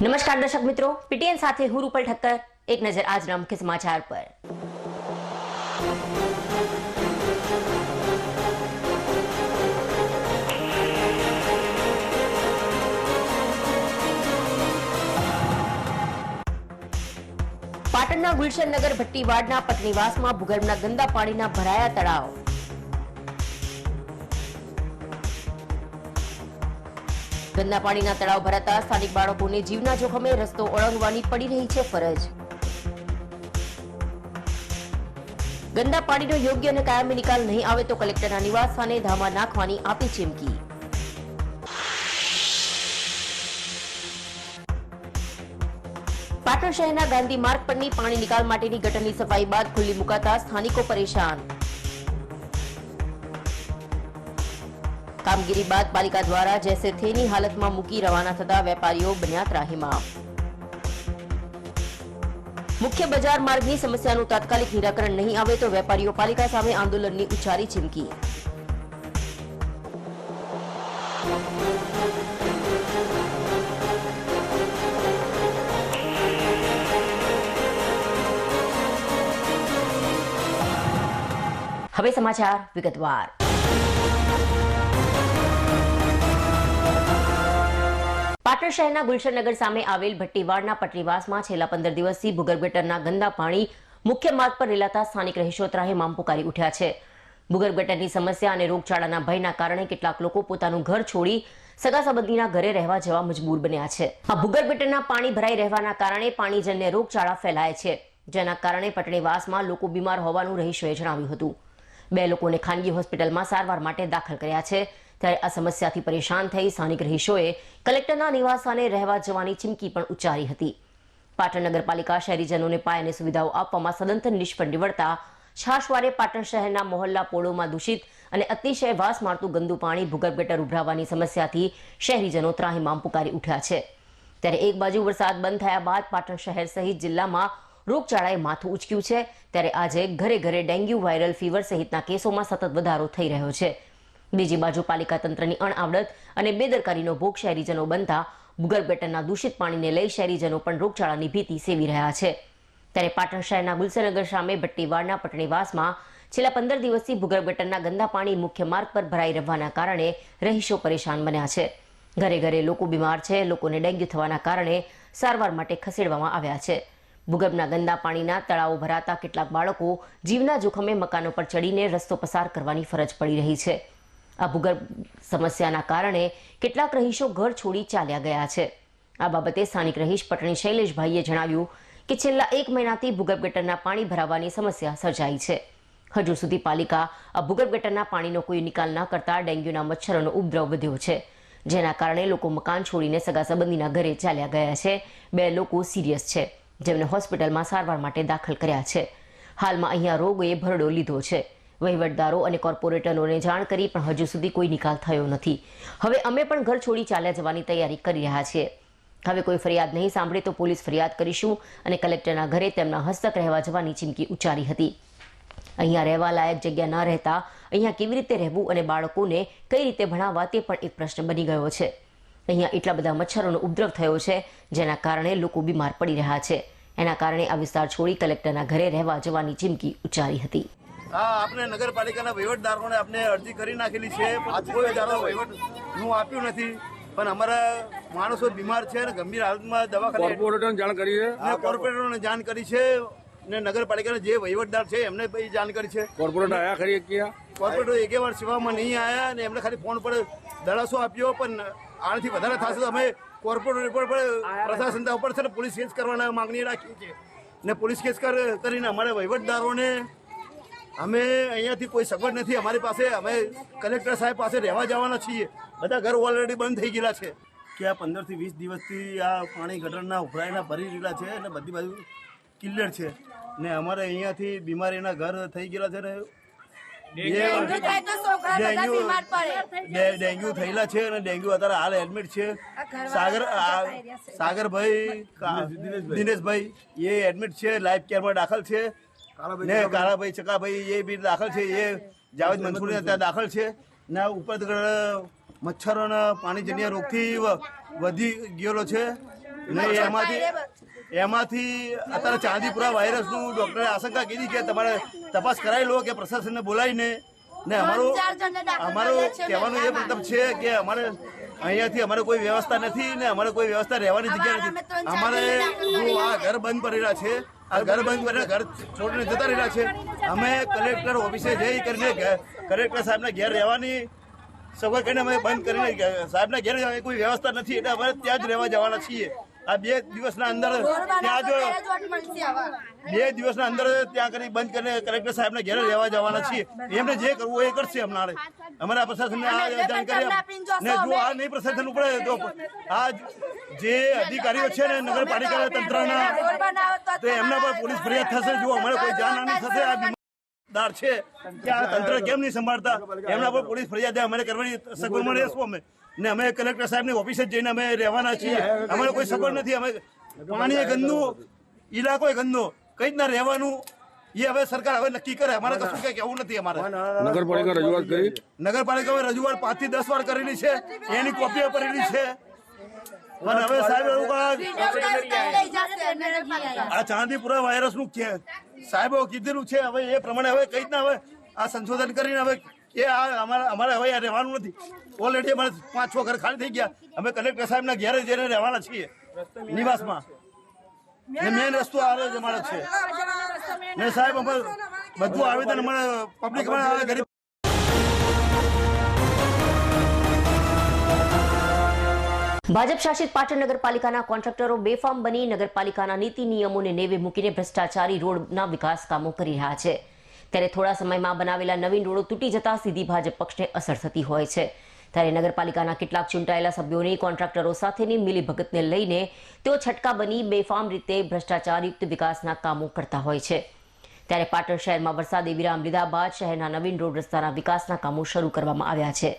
નમસ્કાર દર્શક મિત્રો, પીટીએન સાથે હું રૂપલ ઠક્કર. એક નજર આજના મુખ્ય સમાચાર પર. પાટણના ગુલશનનગર ભટ્ટીવાડના પટનીવાસમાં ભૂગર્ભના ગંદા પાણીના ભરાયા તળાવ. ગંદા પાણીના તળાવ ભરાતા સ્થાનિક બાળકોને જીવના જોખમે રસ્તો ઓળંગવાની પડી રહી છે ફરજ. ગંદા પાણીનો યોગ્ય અને કાયમી નિકાલ નહીં આવે તો કલેક્ટરના નિવાસ સ્થાને ધામા નાખવાની આપી ચીમકી. પાટણ શહેરના ગાંધી માર્ગ પરની પાણી નિકાલ માટેની ગટરની સફાઈ બાદ ખુલ્લી મુકાતા સ્થાનિકો પરેશાન. કામગીરી બાદ પાલિકા દ્વારા જેસે થેની હાલતમાં મૂકી રવાના થતા વેપારીઓ બન્યા ત્રાહિમામ. મુખ્ય બજાર માર્ગની સમસ્યાનું તાત્કાલિક નિરાકરણ નહીં આવે તો વેપારીઓ પાલિકા સામે આંદોલનની ઉચ્ચારી ચીમકી. હવે સમાચાર વિગતવાર. પાટણ શહેરના ગુલશનનગર સામે આવેલ ભટ્ટીવાડના પટનીવાસમાં છેલ્લા 15 દિવસથી ભૂગર્ભ ગટરના ગંદા પાણી મુખ્ય માર્ગ પર રેલાતા સ્થાનિક રહીશો ત્રાહિમામ પુકારી ઉઠ્યા છે. ભૂગર્ભ ગટરની સમસ્યા અને રોગચાળાના ભયના કારણે કેટલાક લોકો પોતાનું ઘર છોડી સગા સંબંધીના ઘરે રહેવા જવા મજબૂર બન્યા છે. આ ભૂગર્ભ ગટરના પાણી ભરાઈ રહેવાના કારણે પાણીજન્ય રોગચાળા ફેલાય છે, જેના કારણે પટનીવાસમાં લોકો બીમાર હોવાનું રહીશોએ જણાવ્યું હતું. 2 લોકોને ખાનગી હોસ્પિટલમાં સારવાર માટે દાખલ કર્યા છે. ત્યારે આ સમસ્યાથી પરેશાન થઈ સ્થાનિક રહીશોએ કલેક્ટરના નિવાસસ્થાને રહેવા જવાની ચીમકી પણ ઉચ્ચારી હતી. પાટણ નગરપાલિકા શહેરીજનોને પાયાની સુવિધાઓ આપવામાં સદંતર નિષ્ફળ નીવડતા છાશવારે પાટણ શહેરના મોહલ્લા પોળોમાં દૂષિત અને અતિશય વાસ મારતું ગંદુ પાણી ભૂગર્ભ ગટર ઉભરાવાની સમસ્યાથી શહેરીજનો ત્રાહિમામ પુકારી ઉઠ્યા છે. ત્યારે એક બાજુ વરસાદ બંધ થયા બાદ પાટણ શહેર સહિત જિલ્લામાં રોગચાળાએ માથું ઉચક્યું છે, ત્યારે આજે ઘરે ઘરે ડેન્ગ્યુ, વાયરલ ફીવર સહિતના કેસોમાં સતત વધારો થઈ રહ્યો છે. બીજી બાજુ પાલિકા તંત્રની અણઆવડત અને બેદરકારીનો ભોગ શહેરીજનો બનતા ભૂગર્ભ ગટરના દૂષિત પાણીને લઈ શહેરીજનો પણ રોગચાળાની ભીતિ સેવી રહ્યા છે. ત્યારે પાટણ શહેરના ગુલશનનગર સામે ભટ્ટીવાડના પટનીવાસમાં છેલ્લા 15 દિવસથી ભૂગર્ભ ગટરના ગંદા પાણી મુખ્ય માર્ગ પર ભરાઈ રહેવાના કારણે રહીશો પરેશાન બન્યા છે. ઘરે ઘરે લોકો બીમાર છે. લોકોને ડેન્ગ્યુ થવાના કારણે સારવાર માટે ખસેડવામાં આવ્યા છે. ભૂગર્ભના ગંદા પાણીના તળાવો ભરાતા કેટલાક બાળકો જીવના જોખમે મકાનો પર ચડીને રસ્તો પસાર કરવાની ફરજ પડી રહી છે. આ ભૂગર્ભ સમસ્યાના કારણે કેટલાક રહીશો ઘર છોડી ચાલ્યા ગયા છે. આ બાબતે સ્થાનિક રહીશ પટણી શૈલેષભાઈએ જણાવ્યું કે છેલ્લા 1 મહિનાથી ભૂગર્ભ ગટરના પાણી ભરાવાની સમસ્યા સર્જાઈ છે. હજુ સુધી પાલિકા આ ભૂગર્ભ ગટરના પાણીનો કોઈ નિકાલ ન કરતા ડેન્ગ્યુના મચ્છરોનો ઉપદ્રવ વધ્યો છે, જેના કારણે લોકો મકાન છોડીને સગા સંબંધીના ઘરે ચાલ્યા ગયા છે. 2 લોકો સિરિયસ છે, જેમને હોસ્પિટલમાં સારવાર માટે દાખલ કર્યા છે. હાલમાં અહીંયા રોગોએ ભરડો લીધો છે. વહીવટદારો અને કોર્પોરેટરોને જાણ કરી પણ હજુ સુધી કોઈ નિકાલ થયો નથી. હવે અમે પણ ઘર છોડી ચાલ્યા જવાની તૈયારી કરી રહ્યા છીએ. હવે કોઈ ફરિયાદ નહીં સાંભળે તો પોલીસ ફરિયાદ કરીશું અને કલેક્ટરના ઘરે તેમના હસ્તક રહેવા જવાની ચીમકી ઉચ્ચારી હતી. અહીંયા રહેવા લાયક જગ્યા ન રહેતા અહીંયા કેવી રીતે રહેવું અને બાળકોને કઈ રીતે ભણાવવા તે પણ એક પ્રશ્ન બની ગયો છે. અહીંયા એટલા બધા મચ્છરોનો ઉપદ્રવ થયો છે, જેના કારણે લોકો બીમાર પડી રહ્યા છે. એના કારણે આ વિસ્તાર છોડી કલેક્ટરના ઘરે રહેવા જવાની ચીમકી ઉચ્ચારી હતી. આપણે નગરપાલિકાના વહીવટદારોને આપણે અરજી કરી નાખેલી છે, કોઈ દાડો વહીવટનું આપ્યું નથી. પણ અમારા માણસો બીમાર છે અને ગંભીર હાલતમાં દવાખાને કોર્પોરેટરને જાણ કરી છે. કોર્પોરેટરોને જાણ કરી છે ને નગરપાલિકાના જે વહીવટદાર છે એમને જાણ કરી છે. કોર્પોરેટર આયા ખરી ક્યાં? કોર્પોરેટર એક વાર સેવામાં નહીં આવ્યા અને એમને ખાલી ફોન પર દળાસો આપ્યો. પણ આનાથી વધારે થશે તો અમે કોર્પોરેટર પર પ્રશાસન ઉપર છે ને પોલીસ કેસ કરવાના માંગણી રાખી છે. ને પોલીસ કેસ કરીને અમારા વહીવટદારોને અમે અહીંયાથી કોઈ સગવડ નથી અમારી પાસે. અમે કલેક્ટર સાહેબ પાસે રહેવા જવાના છીએ. બધા ઘર ઓલરેડી બંધ થઈ ગયેલા છે કે આ 15 થી 20 દિવસથી આ પાણી ગટરના ઉભરાઈના ભરી રહેલા છે અને બધી બાજુ ક્લિયર છે. ને અમારે અહીંયાથી બીમારીના ઘર થઈ ગયેલા છે ને ડેન્ગ્યુ થયેલા છે અને ડેન્ગ્યુ અત્યારે હાલ એડમિટ છે. સાગરભાઈ, દિનેશભાઈ એ એડમિટ છે, લાઈફ કેરમાં દાખલ છે. ને કાળાભાઈ, ચકાભાઈ એ બી દાખલ છે. એ જાવેદ મંસૂરી ત્યાં દાખલ છે. ને ઉપર મચ્છરોના પાણીજન્ય રોગથી વધી ગયેલો છે. ને એમાંથી અત્યારે ચાંદીપુરા વાયરસનું ડોક્ટરે આશંકા કીધી કે તમારે તપાસ કરાવી લો કે પ્રશાસનને બોલાવીને ને અમારું કહેવાનું એ મતલબ છે કે અમારે અહીંયાથી અમારે કોઈ વ્યવસ્થા નથી ને અમારે કોઈ વ્યવસ્થા રહેવાની જગ્યા નથી. અમારે જો આ ઘર બંધ કરેલા છે, આ ઘર બંધ કરીને ઘર છોડીને જતા રહેલા છે. અમે કલેક્ટર ઓફિસે જઈ કરીને કલેક્ટર સાહેબને ઘેર રહેવાની સગવડ કરીને અમે બંધ કરીને સાહેબના ઘેર કોઈ વ્યવસ્થા નથી એટલે અમારે ત્યાં જ રહેવા જવાના છીએ. આ 2 દિવસના અંદર ત્યાં જો 2 દિવસના અંદર ત્યાં કરી બંધ કરીને કલેક્ટર સાહેબને ઘેર રહેવા જવાના છીએ. એમને જે કરવું એ કરશે. અમારે અમારા પ્રશાસનને આ જાણકારી ને જો આ નહીં પ્રશાસન ઉપર તો આ જે અધિકારીઓ છે ને નગરપાલિકા તંત્રના તો એમના પર પોલીસ ફરિયાદ થશે. જો અમારે કોઈ જાનહાની થશે આ બીમાર છે કે આ તંત્ર કેમ નહીં સંભાળતા એમના પર પોલીસ ફરિયાદ અમારે કરવાની સગવડમાં રહેશું. અમે ને અમે કલેક્ટર સાહેબની ઓફિસે જઈને અમે રહેવાના છીએ. અમારે કોઈ સગવડ નથી. અમે પાણી એ ગંદુ, ઇલાકો એ ગંદો, કઈ રીતના રહેવાનું એ હવે સરકાર હવે નક્કી કરે. અમારે કશું કઈ કહેવું નથી. અમારે નગરપાલિકા રજૂઆત કરી, નગરપાલિકામાં રજૂઆત 5 થી 10 વાર કરેલી છે, એની કોપીઓ કરેલી છે. પણ હવે સાહેબ આ ચાંદીપુરા વાયરસનું સાહેબો કીધેલું છે. હવે એ પ્રમાણે હવે કઈ રીતના હવે આ સંશોધન કરીને હવે એ અમારે હવે રહેવાનું નથી. ઓલરેડી અમારે 5-6 ઘર ખાલી થઈ ગયા. અમે કલેક્ટર સાહેબના ઘેરે જઈને રહેવાના છીએ નિવાસમાં. મેન રસ્તો આવે જ અમારે છે ને સાહેબ અમે બધું આવેદન અમારે પબ્લિક ગરીબ ભાજપ શાસિત પાટણ નગરપાલિકાના કોન્ટ્રાક્ટરો બેફામ બની નગરપાલિકાના નીતિ નિયમોને નેવે મૂકીને ભ્રષ્ટાચારી રોડના વિકાસ કામો કરી રહ્યા છે. ત્યારે થોડા સમયમાં બનાવેલા નવીન રોડો તૂટી જતા સીધી ભાજપ પક્ષને અસર થતી હોય છે. ત્યારે નગરપાલિકાના કેટલાક ચૂંટાયેલા સભ્યોની કોન્ટ્રાક્ટરો સાથેની મિલીભગતને લઈને તેઓ છટકા બની બેફામ રીતે ભ્રષ્ટાચારયુક્ત વિકાસના કામો કરતા હોય છે. ત્યારે પાટણ શહેરમાં વરસાદે વિરામ લીધા બાદ શહેરના નવીન રોડ રસ્તાના વિકાસના કામો શરૂ કરવામાં આવ્યા છે.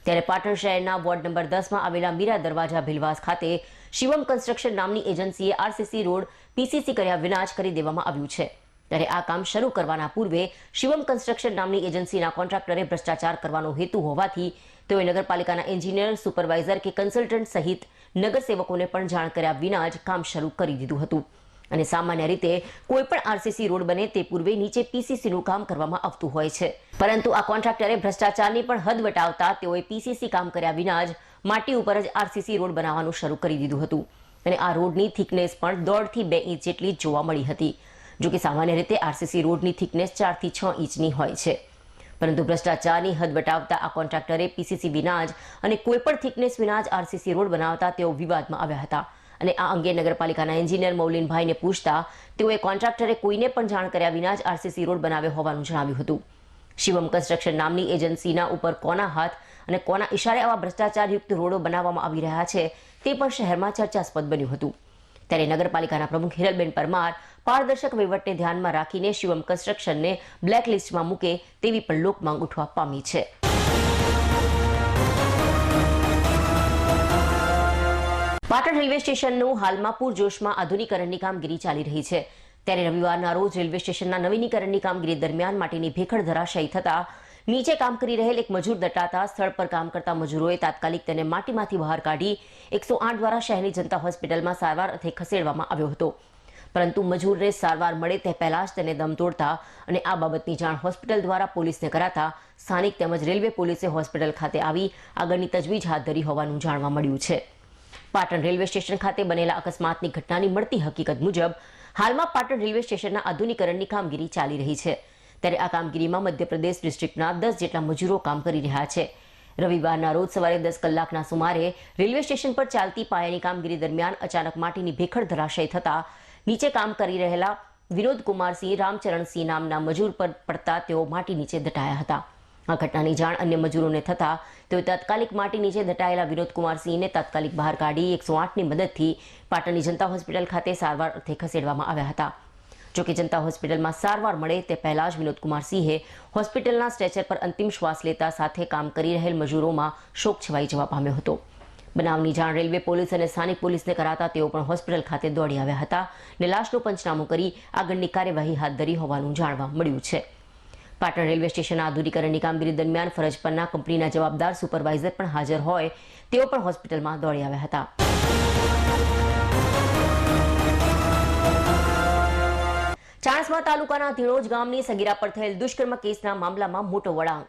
ત્યારે પાટણ શહેરના વોર્ડ નંબર 10માં આવેલા મીરા દરવાજા ભીલવાસ ખાતે શિવમ કન્સ્ટ્રક્શન નામની એજન્સીએ આરસીસી રોડ પીસીસી કર્યા વિના જ કરી દેવામાં આવ્યું છે. ત્યારે આ કામ શરૂ કરવાના પૂર્વે શિવમ કન્સ્ટ્રક્શન નામની એજન્સીના કોન્ટ્રાક્ટરે ભ્રષ્ટાચાર કરવાનો હેતુ હોવાથી તેઓએ નગરપાલિકાના એન્જિનિયર, સુપરવાઇઝર કે કન્સલ્ટન્ટ સહિત નગરસેવકોને પણ જાણ કર્યા વિના જ કામ શરૂ કરી દીધું હતું. અને સામાન્ય રીતે કોઈ પણ આરસીસી રોડ બને તે પૂર્વે નીચે પીસીસીનું કામ કરવામાં આવતું હોય છે. પરંતુ આ કોન્ટ્રાક્ટરે ભ્રષ્ટાચારની પણ હદ વટાવતા તેઓએ પીસીસી કામ કર્યા વિના જ માટી ઉપર જ આરસીસી રોડ બનાવવાનું શરૂ કરી દીધું હતું. અને આ રોડની થિકનેસ પણ 1.5 થી 2 ઇંચ જેટલી જોવા મળી હતી. જો કે સામાન્ય રીતે આરસીસી રોડની થિકનેસ 4 થી 6 ઇંચની હોય છે. પરંતુ ભ્રષ્ટાચારની હદ વટાવતા આ કોન્ટ્રાક્ટરે પીસીસી વિના જ અને કોઈ પણ થિકનેસ વિના જ આરસીસી રોડ બનાવતા તેઓ વિવાદમાં આવ્યા હતા. અને આ અંગે નગરપાલિકાના એન્જિનિયર મૌલિનભાઈને પૂછતા તેઓએ કોન્ટ્રાક્ટરે કોઈને પણ જાણ કર્યા વિના જ આરસીસી રોડ બનાવ્યો હોવાનું જણાવ્યું હતું. શિવમ કન્સ્ટ્રક્શન નામની એજન્સીના ઉપર કોના હાથ અને કોના ઇશારે આવા ભ્રષ્ટાચારયુક્ત રોડો બનાવવામાં આવી રહ્યા છે તે પણ શહેરમાં ચર્ચાસ્પદ બન્યું હતું. ત્યારે નગરપાલિકાના પ્રમુખ હિરલબેન પરમાર પારદર્શક વહીવટને ધ્યાનમાં રાખીને શિવમ કન્સ્ટ્રક્શનને બ્લેકલિસ્ટમાં મૂકે તેવી પણ લોકમાંગ ઉઠવા પામી છે. પાટણ રેલવે સ્ટેશનનું હાલમાં પૂરજોશમાં આધુનિકરણની કામગીરી ચાલી રહી છે. ત્યારે રવિવારના રોજ રેલવે સ્ટેશનના નવીનીકરણની કામગીરી દરમિયાન માટીની ભેખડ ધરાશાયી થતા નીચે કામ કરી રહેલ એક મજૂર દટાતા સ્થળ પર કામ કરતા મજૂરોએ તાત્કાલિક તેને માટીમાંથી બહાર કાઢી 108 દ્વારા શહેરની જનતા હોસ્પિટલમાં સારવાર અર્થે ખસેડવામાં આવ્યો હતો. પરંતુ મજૂરને સારવાર મળે તે પહેલા જ તેને દમ તોડતા અને આ બાબતની જાણ હોસ્પિટલ દ્વારા પોલીસને કરાતા સ્થાનિક તેમજ રેલવે પોલીસે હોસ્પિટલ ખાતે આવી આગળની તજવીજ હાથ ધરી હોવાનું જાણવા મળ્યું છે. પાટણ રેલવે સ્ટેશન ખાતે બનેલા અકસ્માતની ઘટનાની મળતી હકીકત મુજબ હાલમાં પાટણ રેલવે સ્ટેશનના આધુનિકરણની કામગીરી ચાલી રહી છે. ત્યારે આ કામગીરીમાં મધ્યપ્રદેશ ડિસ્ટ્રિક્ટના 10 જેટલા મજૂરો કામ કરી રહ્યા છે. રવિવારના રોજ સવારે 10 કલાકના સુમારે રેલવે સ્ટેશન પર ચાલતી પાયાની કામગીરી દરમિયાન અચાનક માટીની ભેખડ ધરાશયી થતા નીચે કામ કરી રહેલા વિનોદ કુમારસિંહ રામચરણસિંહ નામના મજૂર પર પડતા તેઓ માટી નીચે દટાયા હતા. આ ઘટનાની જાણ અન્ય મજૂરોને થતા તેઓ તાત્કાલિક માટી નીચે દટાયેલા વિનોદ કુમારસિંહને તાત્કાલિક બહાર કાઢી 108ની મદદથી પાટણની જનતા હોસ્પિટલ ખાતે સારવાર અર્થે ખસેડવામાં આવ્યા હતા. જોકે જનતા હોસ્પિટલમાં સારવાર મળે તે પહેલા જ વિનોદ કુમારસિંહે હોસ્પિટલના સ્ટ્રેચર પર અંતિમ શ્વાસ લેતા સાથે કામ કરી રહેલ મજૂરોમાં શોક છવાઈ જવા પામ્યો હતો. બનાવની જાણ રેલવે પોલીસ અને સ્થાનિક પોલીસને કરાતા તેઓ પણ હોસ્પિટલ ખાતે દોડી આવ્યા હતા અને લાશનું પંચનામું કરી આગળની કાર્યવાહી હાથ ધરી હોવાનું જાણવા મળ્યું છે. પાટણ રેલવે સ્ટેશનના આધુનિકરણની કામગીરી દરમિયાન ફરજ પરના કંપનીના જવાબદાર સુપરવાઇઝર પણ હાજર હોય તેઓ પણ હોસ્પિટલમાં દોડી આવ્યા હતા. ચાણસ્મા તાલુકાના ધીણોજ ગામની સગીરા પર થયેલ દુષ્કર્મ કેસના મામલામાં મોટો વળાંક.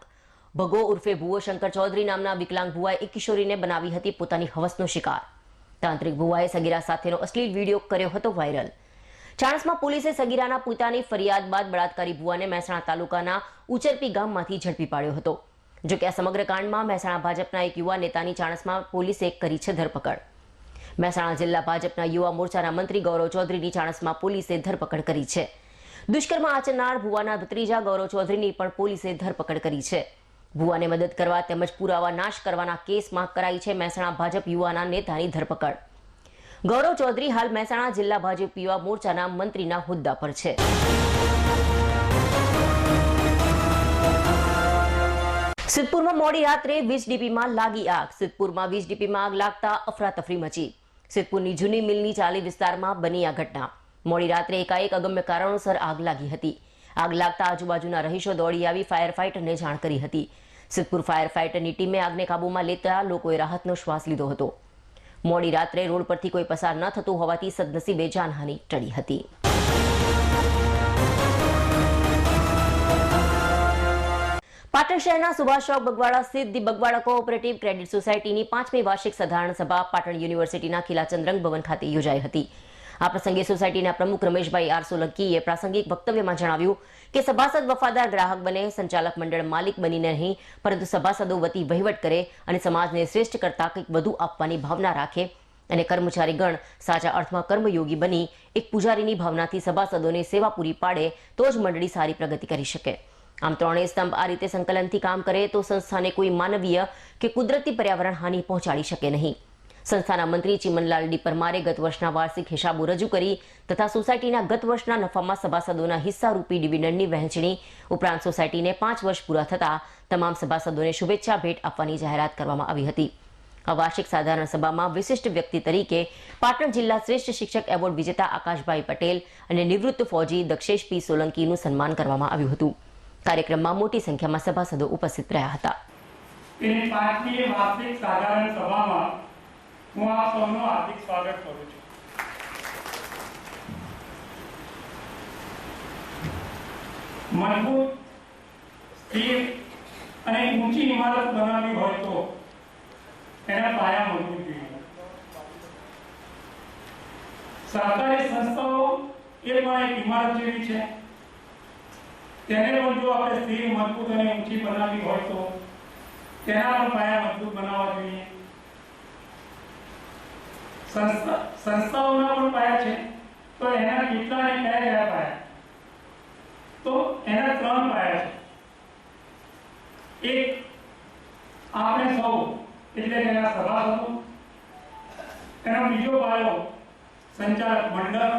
ભગો ઉર્ફે ભુવો શંકર ચૌધરી નામના વિકલાંગ ભુવાએ એક કિશોરીને બનાવી હતી પોતાની હવસનો શિકાર. તાંત્રિક ભુવાએ સગીરા સાથેનો અશ્લીલ વિડીયો કર્યો હતો વાયરલ. ચાણસ્મા પોલીસે સગીરાના પિતાની ફરિયાદ બાદ બળાત્કારી ભુવાને મહેસાણા તાલુકાના ઉચરપી ગામમાંથી ઝડપી પાડ્યો હતો. જોકે આ સમગ્ર કાંડમાં મહેસાણા ભાજપના એક યુવા નેતાની ચાણસ્મા પોલીસે કરી છે ધરપકડ. મહેસાણા જિલ્લા ભાજપના યુવા મોરચાના મંત્રી ગૌરવ ચૌધરીની ચાણસ્મા પોલીસે ધરપકડ કરી છે. દુષ્કર્મ આચરનાર ભુવાના ભત્રીજા ગૌરવ ચૌધરીની પણ પોલીસે ધરપકડ કરી છે. ભુવાને મદદ કરવા તેમજ પુરાવા નાશ કરવાના કેસમાં કરાઈ છે મહેસાણા ભાજપ યુવાના નેતાની ધરપકડ. ગૌરવ ચૌધરી હાલ મહેસાણા જિલ્લા ભાજપ યુવા મોરચાના મંત્રીના હોદ્દા પર છે. સિદ્ધપુરમાં મોડી રાત્રે વીજ ડીપીમાં લાગી આગ. સિદ્ધપુરમાં વીજ ડીપીમાં આગ લાગતા અફરાતફરી મચી. સિદ્ધપુરની જૂની મિલની ચાલી વિસ્તારમાં બની આ ઘટના. મોડી રાત્રે એકાએક અગમ્ય કારણોસર આગ લાગી હતી. આગ લાગતા આજુબાજુના રહીશો દોડી આવી ફાયર ફાઈટરને જાણ કરી હતી. સિદ્ધપુર ફાયર ફાઈટરની ટીમે આગને કાબૂમાં લેતા લોકોએ રાહતનો શ્વાસ લીધો હતો. મોડી રાત્રે રોડ પરથી કોઈ પસાર ન થતું હોવાથી સદનસીબે જાનહાનિ ટળી હતી. પાટણ શહેરના સુભાષ ચોક બગવાડા સ્થિત ધી બગવાડા કોઓપરેટિવ ક્રેડિટ સોસાયટીની 5મી વાર્ષિક સાધારણ સભા પાટણ યુનિવર્સિટીના ખીલાચંદ્રંગ ભવન ખાતે યોજાઈ હતી. આ પ્રસંગે સોસાયટીના પ્રમુખ રમેશભાઈ આર સોલંકીએ પ્રાસંગિક વક્તવ્યમાં જણાવ્યું કે સભાસદ વફાદાર ગ્રાહક બને, સંચાલક મંડળ માલિક બનીને નહીં પરંતુ સભાસદો વતી વહીવટ કરે અને સમાજને શ્રેષ્ઠ કરતા કંઈક વધુ આપવાની ભાવના રાખે અને કર્મચારીગણ સાચા અર્થમાં કર્મયોગી બની એક પૂજારીની ભાવનાથી સભાસદોને સેવા પૂરી પાડે તો જ મંડળી સારી પ્રગતિ કરી શકે. આમ ત્રણેય સ્તંભ આ રીતે સંકલનથી કામ કરે તો સંસ્થાને કોઈ માનવીય કે કુદરતી પર્યાવરણ હાનિ પહોંચાડી શકે નહીં. સંસ્થાના મંત્રી ચિમનલાલ ડી પરમારે ગત વર્ષના વાર્ષિક હિસાબો રજૂ કરી તથા સોસાયટીના ગત વર્ષના નફામાં સભાસદોના હિસ્સારૂપી ડિવિડન્ડની વહેંચણી ઉપરાંત સોસાયટીને 5 વર્ષ પૂરા થતા તમામ સભાસદોને શુભેચ્છા ભેટ આપવાની જાહેરાત કરવામાં આવી હતી. આ વાર્ષિક સાધારણ સભામાં વિશિષ્ટ વ્યક્તિ તરીકે પાટણ જિલ્લા શ્રેષ્ઠ શિક્ષક એવોર્ડ વિજેતા આકાશભાઈ પટેલ અને નિવૃત્ત ફૌજી દક્ષેશ પી સોલંકીનું સન્માન કરવામાં આવ્યું હતું. કાર્યક્રમમાં મોટી સંખ્યામાં સભાસદો ઉપસ્થિત રહ્યા હતા. તેની 5મી વાર્ષિક સાધારણ સભામાં હું આપ સૌનું હાર્દિક સ્વાગત કરું છું. મજબૂત, સ્થિર અને ઊંચી ઇમારત બનાવવી હોય તો એના પાયા મજબૂત જોઈએ. સહકારી સંસ્થાઓ એ પણ એક ઇમારત જેવી છે. તેને પણ જો આપણે સ્થિર, મજબૂત અને ઊંચી બનાવવી હોય તો તેના પણ પાયા મજબૂત બનાવવા જોઈએ. સંસ્થાઓના પણ પાયા છે તો એના કેટલા અને કયા પાયા? તો એના 3 પાયા છે. એક, આપણે સૌ એટલે કે એના સભાસદો. એનો બીજો પાયો સંચાલક મંડળ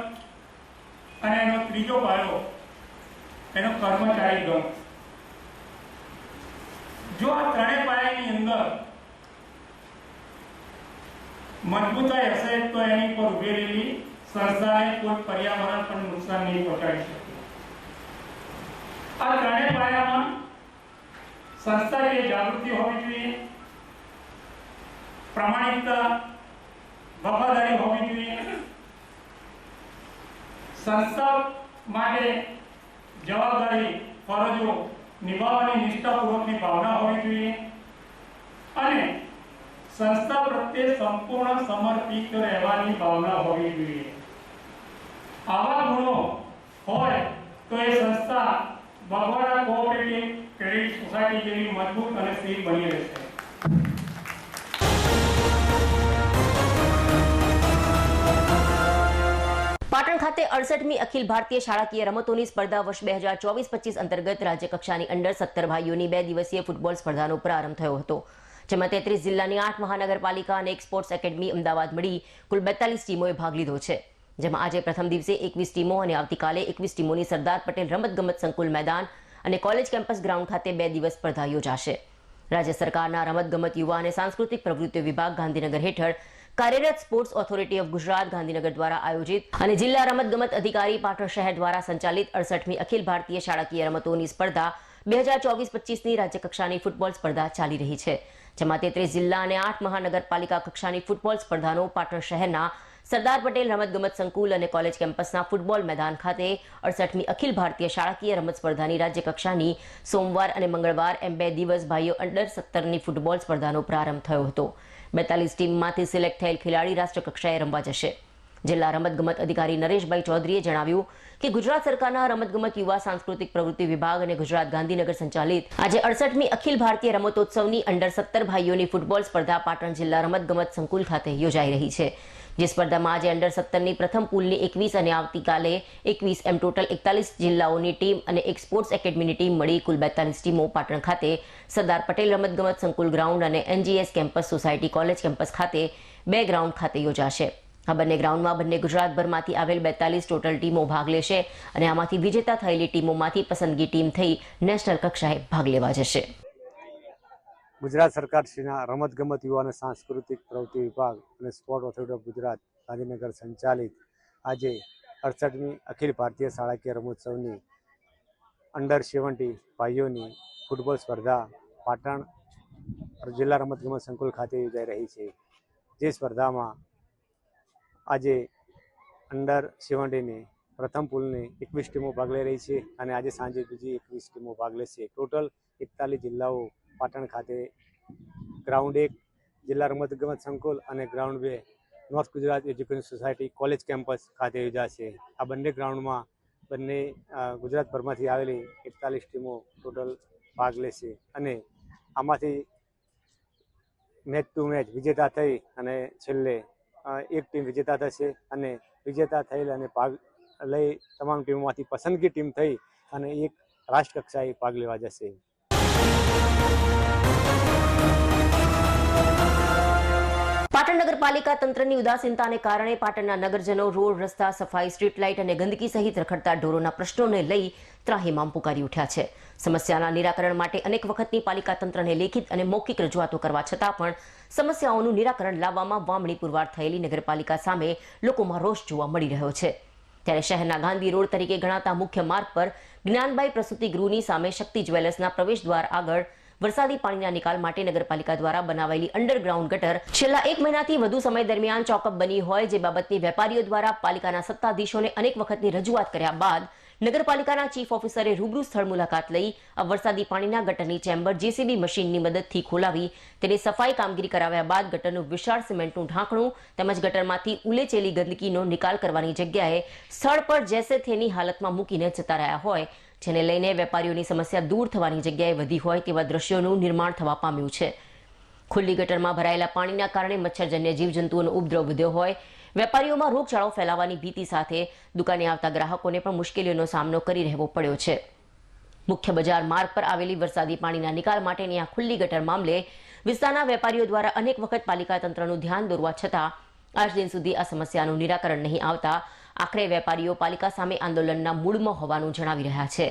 અને એનો ત્રીજો પાયો એનો કર્મચારી ગણ. જો આ ત્રણેય પાયાની અંદર મજબૂતાઈ હશે તો એની પર ઉભી રહેલી સંસ્થાને કોઈ પર્યાવરણ પણ નુકસાન નહીં પહોંચાડી શકે. આ ત્રણેય પાયામાં સંસ્થાકીય જાગૃતિ હોવી જોઈએ, પ્રામાણિકતા, વફાદારી હોવી જોઈએ, સંસ્થા માટે જવાબદારી, ફરજો નિભાવવાની નિષ્ઠાપૂર્વકની ભાવના હોવી જોઈએ અને સંસ્થા પ્રત્યે સંપૂર્ણ સમર્પિત રહેવાની ભાવના હોવી જોઈએ. આવા ગુણો હોય તો એ સંસ્થા બગવાડા કોઓપરેટિવ ક્રેડિટ સોસાયટી જેવી મજબૂત અને સ્થિર બની રહેશે. પાટણ ખાતે 68મી અખિલ ભારતીય શાળાકીય રમતોની સ્પર્ધા વર્ષ 2024-25 અંતર્ગત રાજ્યકક્ષાની અંડર 17 ભાઈઓની 2 દિવસીય ફૂટબોલ સ્પર્ધાનો પ્રારંભ થયો હતો. જેમાં 33 જિલ્લાની 8 મહાનગરપાલિકા અને એક સ્પોર્ટ્સ એકેડમી અમદાવાદ મળી કુલ 42 ટીમોએ ભાગ લીધો છે. જેમાં આજે પ્રથમ દિવસે 21 ટીમો અને આવતીકાલે 21 ટીમોની સરદાર પટેલ રમતગમત સંકુલ મેદાન અને કોલેજ કેમ્પસ ગ્રાઉન્ડ ખાતે 2 દિવસ સ્પર્ધા યોજાશે. રાજ્ય સરકારના રમતગમત, યુવા અને સાંસ્કૃતિક પ્રવૃત્તિઓ વિભાગ ગાંધીનગર હેઠળ કાર્યરત sports authority of Gujarat Gandhinagar દ્વારા આયોજિત અને જિલ્લા રમતગમત અધિકારી પાટણ શહેર દ્વારા સંચાલિત 68મી અખિલ ભારતીય શાળાકીય રમતોની સ્પર્ધા 2024-25ની રાજ્યકક્ષાની ફૂટબોલ સ્પર્ધા ચાલી રહી છે. જેમાં 33 જિલ્લા અને 8 મહાનગરપાલિકા કક્ષાની ફૂટબોલ સ્પર્ધાનો પાટણ શહેરના સરદાર પટેલ રમતગમત સંકુલ અને કોલેજ કેમ્પસના ફૂટબોલ મેદાન ખાતે 68મી અખિલ ભારતીય શાળાકીય રમત સ્પર્ધાની રાજ્યકક્ષાની સોમવાર અને મંગળવાર એમ 2 દિવસ ભાઈઓ અંડર 17ની ફૂટબોલ સ્પર્ધાનો પ્રારંભ થયો હતો. 42 ટીમમાંથી સિલેક્ટ થયેલ ખેલાડી રાષ્ટ્રકક્ષાએ રમવા જશે. જિલ્લા રમતગમત અધિકારી નરેશભાઈ ચૌધરીએ જણાવ્યું કે ગુજરાત સરકારના રમતગમત યુવા સાંસ્કૃતિક પ્રવૃત્તિ વિભાગ અને ગુજરાત ગાંધીનગર સંચાલિત આજે 68મી અખિલ ભારતીય રમતોત્સવની અંડર 17 ભાઈઓની ફૂટબોલ સ્પર્ધા પાટણ જિલ્લા રમતગમત સંકુલ ખાતે યોજાઈ રહી છે. જે સ્પર્ધામાં આજે અંડર 17ની પ્રથમ પૂલની 21 અને આવતીકાલે 21 એમ ટોટલ 41 જિલ્લાઓની ટીમ અને એક સ્પોર્ટ્સ એકેડમીની ટીમ મળી કુલ 42 ટીમો પાટણ ખાતે સરદાર પટેલ રમતગમત સંકુલ ગ્રાઉન્ડ અને એનજીએસ કેમ્પસ સોસાયટી કોલેજ કેમ્પસ ખાતે 2 ગ્રાઉન્ડ ખાતે યોજાશે. આ બંને ગ્રાઉન્ડમાં બંને ગુજરાતભરમાંથી આવેલ 42 ટોટલ ટીમો ભાગ લેશે અને આમાંથી વિજેતા થયેલી ટીમોમાંથી પસંદગી ટીમ થઈ નેશનલ કક્ષાએ ભાગ લેવા જશે. ગુજરાત સરકારશ્રીના રમતગમત યુવા અને સાંસ્કૃતિક પ્રવૃત્તિ વિભાગ અને sport authority of Gujarat Gandhinagar સંચાલિત આજે 68મી અખિલ ભારતીય શાળાકીય રમોત્સવની અંડર 70 ભાઈઓની ફૂટબોલ સ્પર્ધા પાટણ જિલ્લા રમતગમત સંકુલ ખાતે યોજાઈ રહી છે. જે સ્પર્ધામાં આજે અંડર 70ની પ્રથમ પૂલની 21 ટીમો ભાગ લઈ રહી છે અને આજે સાંજે બીજી 21 ટીમો ભાગ લેશે. ટોટલ 41 જિલ્લાઓ પાટણ ખાતે ગ્રાઉન્ડ 1 જિલ્લા રમતગમત સંકુલ અને ground 2 north Gujarat education society college campus ખાતે યોજાશે. આ બંને ગ્રાઉન્ડમાં બંને ગુજરાતભરમાંથી આવેલી 41 ટીમો ટોટલ ભાગ લેશે અને આમાંથી મેચ ટુ મેચ વિજેતા થઈ અને છેલ્લે એક ટીમ વિજેતા થશે અને વિજેતા થયેલ અને ભાગ લઈ તમામ ટીમોમાંથી પસંદગી ટીમ થઈ અને એક રાષ્ટ્રકક્ષાએ ભાગ લેવા જશે. પાટણ નગરપાલિકા તંત્રની ઉદાસીનતાને કારણે પાટણના નગરજનો રોડ રસ્તા સફાઈ સ્ટ્રીટ લાઇટ અને ગંદકી સહિત રખડતા ઢોરોના પ્રશ્નોને લઈ ત્રાહિમામ પુકારી ઉઠ્યા છે. સમસ્યાના નિરાકરણ માટે અનેક વખતની પાલિકા તંત્રને લેખિત અને મૌખિક રજૂઆતો કરવા છતાં પણ સમસ્યાઓનું નિરાકરણ લાવવામાં વામણી પુરવાર થયેલી નગરપાલિકા સામે લોકોમાં રોષ જોવા મળી રહ્યો છે. ત્યારે શહેરના ગાંધી રોડ તરીકે ગણાતા મુખ્ય માર્ગ પર જ્ઞાનબાઈ પ્રસૂતિ ગૃહની સામે શક્તિ જ્વેલર્સના પ્રવેશદ્વાર આગળ વરસાદી પાણીના નિકાલ માટે નગરપાલિકા દ્વારા બનાવાયેલી અંડરગ્રાઉન્ડ ગટર છેલ્લા 1 મહિનાથી વધુ સમય દરમિયાન ચોકઅપ બની હોય, જે બાબતની વેપારીઓ દ્વારા પાલિકાના સત્તાધીશોને અનેક વખતની રજૂઆત કર્યા બાદ નગરપાલિકાના ચીફ ઓફિસરે રૂબરૂ સ્થળ મુલાકાત લઈ આ વરસાદી પાણીના ગટરની ચેમ્બર જેસીબી મશીનની મદદથી ખોલાવી તેની સફાઈ કામગીરી કરાવ્યા બાદ ગટરનું વિશાળ સિમેન્ટનું ઢાંકણું તેમજ ગટરમાંથી ઉલેચેલી ગંદકીનો નિકાલ કરવાની જગ્યાએ સ્થળ પર જેસે થેની હાલતમાં મૂકીને જતા રહ્યા હોય, જેને લઈને વેપારીઓની સમસ્યા દૂર થવાની જગ્યાએ વધી હોય તેવા દ્રશ્યોનું નિર્માણ થવા પામ્યું છે. ખુલ્લી ગટરમાં ભરાયેલા પાણીના કારણે મચ્છરજન્ય જીવજંતુઓનો ઉપદ્રવ વધ્યો હોય, વેપારીઓમાં રોગચાળો ફેલાવાની ભીતિ સાથે દુકાને આવતા ગ્રાહકોને પણ મુશ્કેલીઓનો સામનો કરી રહેવો પડ્યો છે. મુખ્ય બજાર માર્ગ પર આવેલી વરસાદી પાણીના નિકાલ માટેની આ ખુલ્લી ગટર મામલે વિસ્તારના વેપારીઓ દ્વારા અનેક વખત પાલિકા તંત્રનું ધ્યાન દોરવા છતાં આજ દિન સુધી આ સમસ્યાનું નિરાકરણ નહીં આવતા આખરે વેપારીઓ પાલિકા સામે આંદોલનના મૂળમાં હોવાનું જણાવી રહ્યા છે.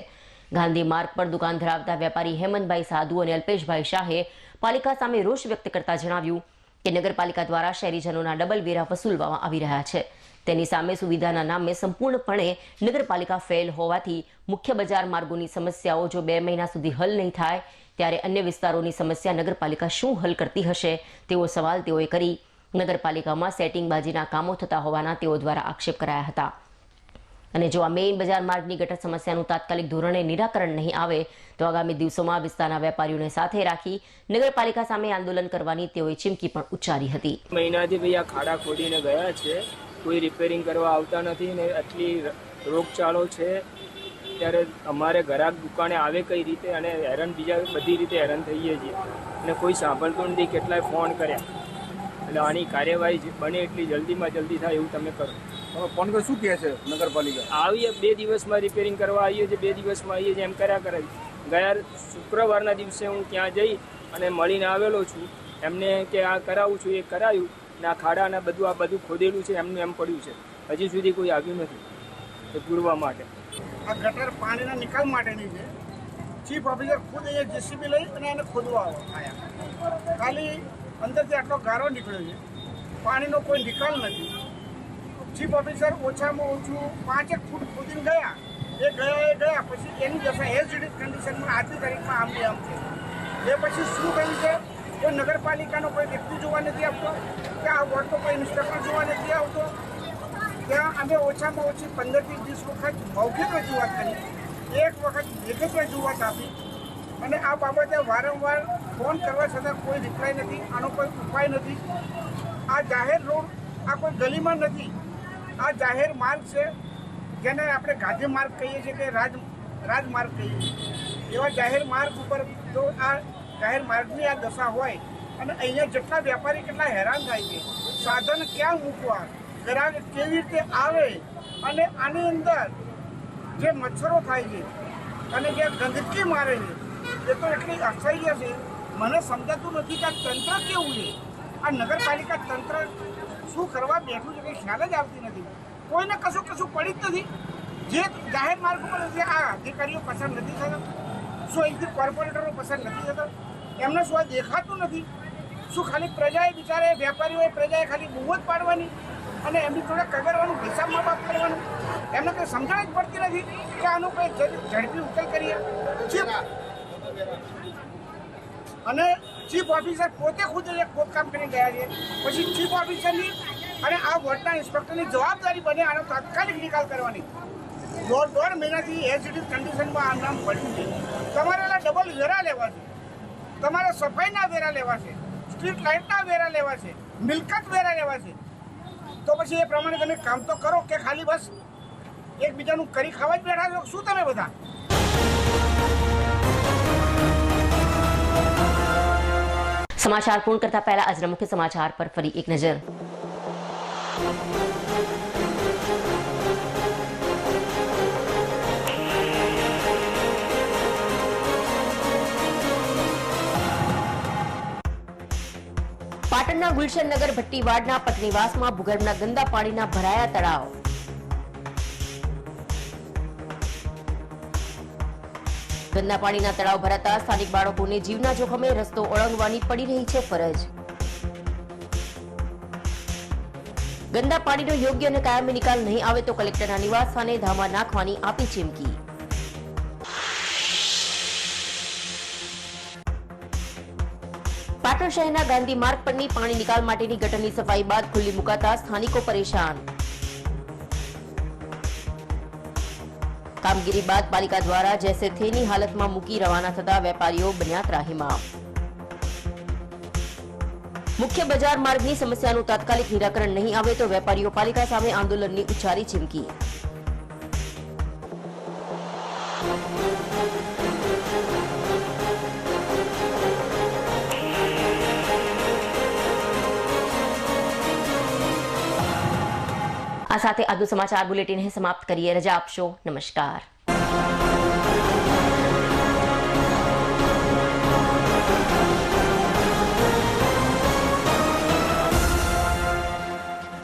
ગાંધી માર્ગ પર દુકાન ધરાવતા વેપારી હેમંતભાઈ સાધુ અને અલ્પેશભાઈ શાહે પાલિકા સામે રોષ વ્યક્ત કરતા જણાવ્યું કે નગરપાલિકા દ્વારા શહેરીજનોના ડબલ વેરા વસૂલવામાં આવી રહ્યા છે. તેની સામે સુવિધાના નામે સંપૂર્ણપણે નગરપાલિકા ફેલ હોવાથી મુખ્ય બજાર માર્ગોની સમસ્યાઓ જો 2 મહિના સુધી હલ નહીં થાય ત્યારે અન્ય વિસ્તારોની સમસ્યા નગરપાલિકા શું હલ કરતી હશે તેવો સવાલ તેઓએ કરી નગરપાલિકામાં સેટિંગબાજીના કામો થતા હોવાના તેઓ દ્વારા આક્ષેપ કરાયા હતા. અને જો આ મેઇન બજાર માર્ગની ગટર સમસ્યાનું તાત્કાલિક ધોરણે નિરાકરણ નહીં આવે તો આગામી દિવસોમાં વિસ્તારના વેપારીઓને સાથે રાખી નગરપાલિકા સામે આંદોલન કરવાની તેઓએ ચીમકી પણ ઉચ્ચારી હતી. મહિનાથી ભાઈ આ ખાડા ખોદીને ગયા છે, કોઈ રિપેરિંગ કરવા આવતા નથી ને આટલી રોગચાળો છે ત્યારે અમારે ઘરાક દુકાને આવે કઈ રીતે અને હેરાન બીજા બધી રીતે હેરાન થઈએ છીએ અને કોઈ સાંભળતું નથી. કેટલાય ફોન કર્યા એટલે આની કાર્યવાહી બને એટલી જલ્દીમાં જલ્દી થાય એવું તમે કરો. ફોન કરી શું કહે છે નગરપાલિકા? આવીએ 2 દિવસમાં રિપેરિંગ કરવા આવીએ છીએ, 2 દિવસમાં આવીએ છીએ એમ કર્યા કરે. ગયા શુક્રવારના દિવસે હું ત્યાં જઈ અને મળીને આવેલો છું એમને કે આ કરાવું છું, એ કરાયું ને આ ખાડા ને બધું આ બધું ખોદેલું છે એમનું એમ પડ્યું છે. હજી સુધી કોઈ આવ્યું નથી એ પૂરવા માટે. આ ગટર પાણીના નિકાલ માટેની છે. ચીફ ઓફિસર ખુદ અહીંયા જેસીબી લઈ અને એને ખોદવા આવ્યા. ખાલી અંદરથી આટલો ગારો નીકળ્યો છે, પાણીનો કોઈ નિકાલ નથી. ચીફ ઓફિસર ઓછામાં ઓછું 5 ફૂટ ખોદીને ગયા. એ ગયા પછી એની દશા એઝ ઇટ ઇઝ કન્ડિશનમાં આજની તારીખમાં આમની આમ છે. એ પછી શું કહ્યું છે કોઈ નગરપાલિકાનો કોઈ વ્યક્તિ જોવા નથી આવતો, કે આ વોર્ડનો કોઈ ઇન્સ્પેક્ટર જોવા નથી આવતો. ત્યાં અમે ઓછામાં ઓછી 15 થી 20 વખત મૌખિક રજૂઆત કરી, એક વખત લેખિત રજૂઆત આપી, અને આ બાબતે વારંવાર ફોન કરવા છતાં કોઈ રિપ્લાય નથી, આનો કોઈ ઉપાય નથી. આ જાહેર રોડ આ કોઈ ગલીમાં નથી, આ જાહેર માર્ગ છે, જેને આપણે ગાંધી માર્ગ કહીએ છીએ કે રાજમાર્ગ કહીએ છીએ. એવા જાહેર માર્ગ ઉપર જો આ જાહેર માર્ગની આ દશા હોય અને અહીંયા જેટલા વેપારી કેટલા હેરાન થાય છે, સાધન ક્યાં મૂકવા, ગ્રાહક કેવી રીતે આવે, અને આની અંદર જે મચ્છરો થાય છે અને જે ગંદકી મારે છે એ તો એટલી અસહ્ય છે. મને સમજાતું નથી કે આ તંત્ર કેવું છે, આ નગરપાલિકા તંત્ર શું કરવા બેઠું છે, કંઈ ખ્યાલ જ આવતી નથી. કોઈને કશું પડી જ નથી. જે જાહેર માર્ગ ઉપર છે આ અધિકારીઓ પસંદ નથી થતા, શું અહીંથી કોર્પોરેટરો પસંદ નથી થતા, એમને શું આ દેખાતું નથી? શું ખાલી પ્રજાએ બિચારે વેપારીઓએ પ્રજાએ ખાલી બૂમો જ પાડવાની અને એમની જોડે કગરવાનું, હિસાબમાં બાપ કરવાનું? એમને કંઈ સમજણ જ પડતી નથી કે આનું કંઈ ઝડપી ઉકેલ કરીએ. અને ચીફ ઓફિસર પોતે ખુદ ખોદકામ કરીને ગયા છે, પછી ચીફ ઓફિસરની અને આ વોર્ડના ઇન્સ્પેક્ટરની જવાબદારી બને આનો તાત્કાલિક નિકાલ કરવાની. દોઢ મહિનાથી એસિડિક કન્ડિશનમાં આ નામ પડ્યું છે. તમારે એના ડબલ વેરા લેવા છે, તમારે સફાઈના વેરા લેવા છે, સ્ટ્રીટ લાઇટના વેરા લેવા છે, મિલકત વેરા લેવા છે. તો પછી એ પ્રમાણે તમે કામ તો કરો કે ખાલી બસ એકબીજાનું કરી ખાવા જ બેઠા છો શું તમે બધા? સમાચાર પૂર્ણ કરતા પહેલા આજના મુખ્ય સમાચાર પર ફરી એક નજર. પાટણના ગુલશનનગર ભટ્ટીવાડના પટનીવાસમાં ભૂગર્ભના ગંદા પાણીના ભરાયા તળાવ. ગંદા પાણીના તળાવ ભરાતા સ્થાનિક બાળકોને જીવના જોખમે રસ્તો ઓળંગવાની પડી રહી છે ફરજ. ગંદા પાણીનો યોગ્ય અને કાયમી નિકાલ નહીં આવે તો કલેક્ટરના નિવાસ સ્થાને ધામા નાખવાની આપી ચીમકી. પાટણ શહેરના ગાંધી માર્ગ પરની પાણી નિકાલ માટેની ગટરની સફાઈ બાદ ખુલ્લી મુકાતા સ્થાનિકો પરેશાન. કામગીરી બાદ પાલિકા દ્વારા જૈસે થેની હાલતમાં મૂકી રવાના થતા વેપારીઓ બન્યા ત્રાહિમામ. મુખ્ય બજાર માર્ગની સમસ્યાનું તાત્કાલિક નિરાકરણ નહીં આવે તો વેપારીઓ પાલિકા સામે આંદોલનની ઉચ્ચારી ચીમકી. આ સાથે આજનું સમાચાર બુલેટિન સમાપ્ત કરીએ. રજા આપશો. નમસ્કાર.